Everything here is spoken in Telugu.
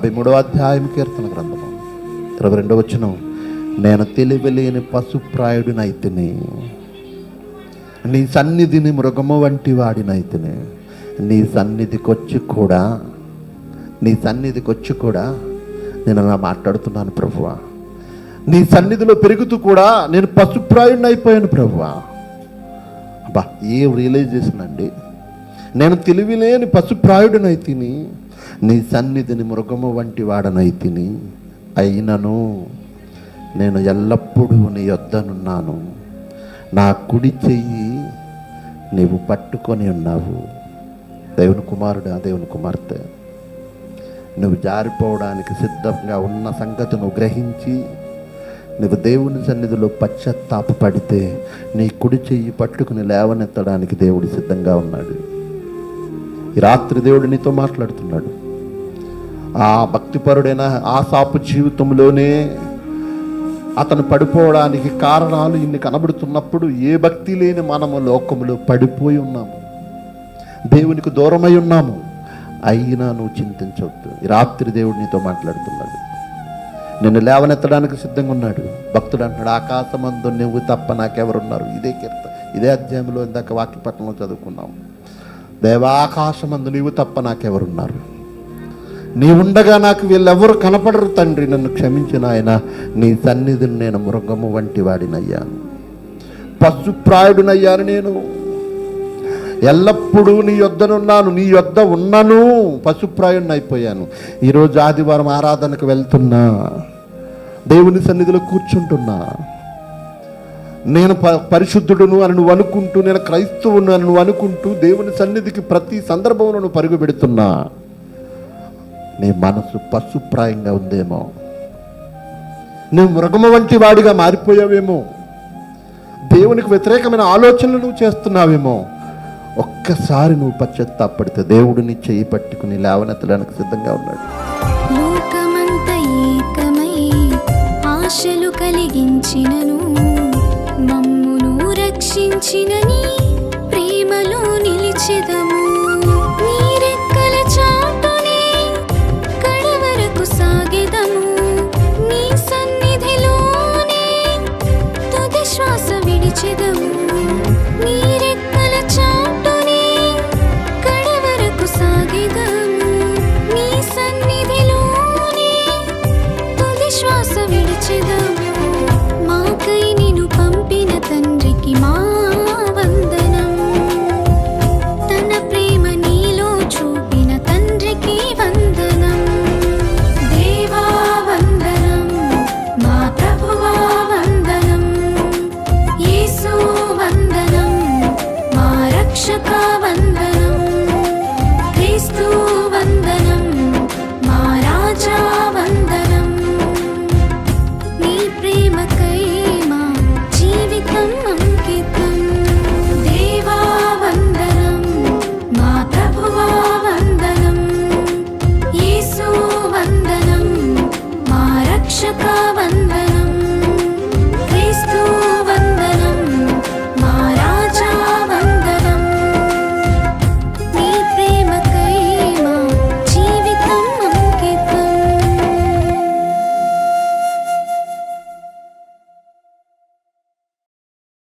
53వ అధ్యాయం కీర్తన గ్రంథము 22వ వచనం, నేను తెలివిలేని పశుప్రాయుడినైతిని, నీ సన్నిధిని మృగము వంటి వాడినైతిని. నీ సన్నిధికి వచ్చి కూడా నేను అలా మాట్లాడుతున్నాను ప్రభువా. నీ సన్నిధిలో పెరుగుతూ కూడా నేను పశుప్రాయుడిని అయిపోయాను ప్రభువా. అబ్బా, ఏం రియలైజేషన్ అండి. నేను తెలివిలేని పశుప్రాయుడినైతిని, నీ సన్నిధిని మృగము వంటి వాడనైతిని. అయినను నేను ఎల్లప్పుడూ నీ యొద్దనున్నాను, నా కుడి చెయ్యి నీవు పట్టుకొని ఉన్నావు. దేవుని కుమారుడా, దేవుని కుమార్తె, నువ్వు జారిపోవడానికి సిద్ధంగా ఉన్న సంగతి నువ్వు గ్రహించి నువ్వు దేవుని సన్నిధిలో పశ్చాత్తాపడితే నీ కుడి చెయ్యి పట్టుకుని లేవనెత్తడానికి దేవుడు సిద్ధంగా ఉన్నాడు. ఈ రాత్రి దేవుడు నీతో మాట్లాడుతున్నాడు. ఆ భక్తిపరుడైన ఆసాపు జీవితంలోనే అతను పడిపోవడానికి కారణాలు ఇన్ని కనబడుతున్నప్పుడు ఏ భక్తి లేని మనము లోకములో పడిపోయి ఉన్నాము, దేవునికి దూరమై ఉన్నాము. అయినా నువ్వు చింతించవద్దు. ఈ రాత్రి దేవుడు నీతో మాట్లాడుతున్నాడు, నిన్ను లేవనెత్తడానికి సిద్ధంగా ఉన్నాడు. భక్తుడు అంటున్నాడు, ఆకాశమందు నువ్వు తప్ప నాకెవరున్నారు. ఇదే అధ్యాయంలో ఇందాక వాక్యపట్నంలో చదువుకున్నాం. దేవాకాశమందు నీవు తప్ప నాకెవరున్నారు, నీవుండగా నాకు వీళ్ళెవరు కనపడరు తండ్రి, నన్ను క్షమించిన ఆయన. నీ సన్నిధిని నేను మృగము వంటి వాడినయ్యాను, పశుప్రాయుడినయ్యాను. నేను ఎల్లప్పుడూ నీ యొద్దనున్నాను, నీ యొద్ద ఉన్నను, పశుప్రాయుడిని అయిపోయాను. ఈరోజు ఆదివారం ఆరాధనకు వెళ్తున్నా, దేవుని సన్నిధిలో కూర్చుంటున్నా, నేను పరిశుద్ధుడును అని నువ్వు అనుకుంటూ, నేను క్రైస్తవును అని నువ్వు అనుకుంటూ దేవుని సన్నిధికి ప్రతి సందర్భంలో నువ్వు పరుగు పెడుతున్నా, నీ మనసు పశుప్రాయంగా ఉందేమో, నువ్వు మృగము వంటి వాడిగా మారిపోయావేమో, దేవునికి వ్యతిరేకమైన ఆలోచనలు నువ్వు చేస్తున్నావేమో. ఒక్కసారి నువ్వు పశ్చాత్తాపడితే దేవుడు నీ చెయ్యి పట్టుకుని లేవనెత్తడానికి సిద్ధంగా ఉన్నాడు. లోకమంత ఏకమై ఆశలు కలిగించినను మమ్మును రక్షించిన నీ ప్రేమలో నిలిచెదము.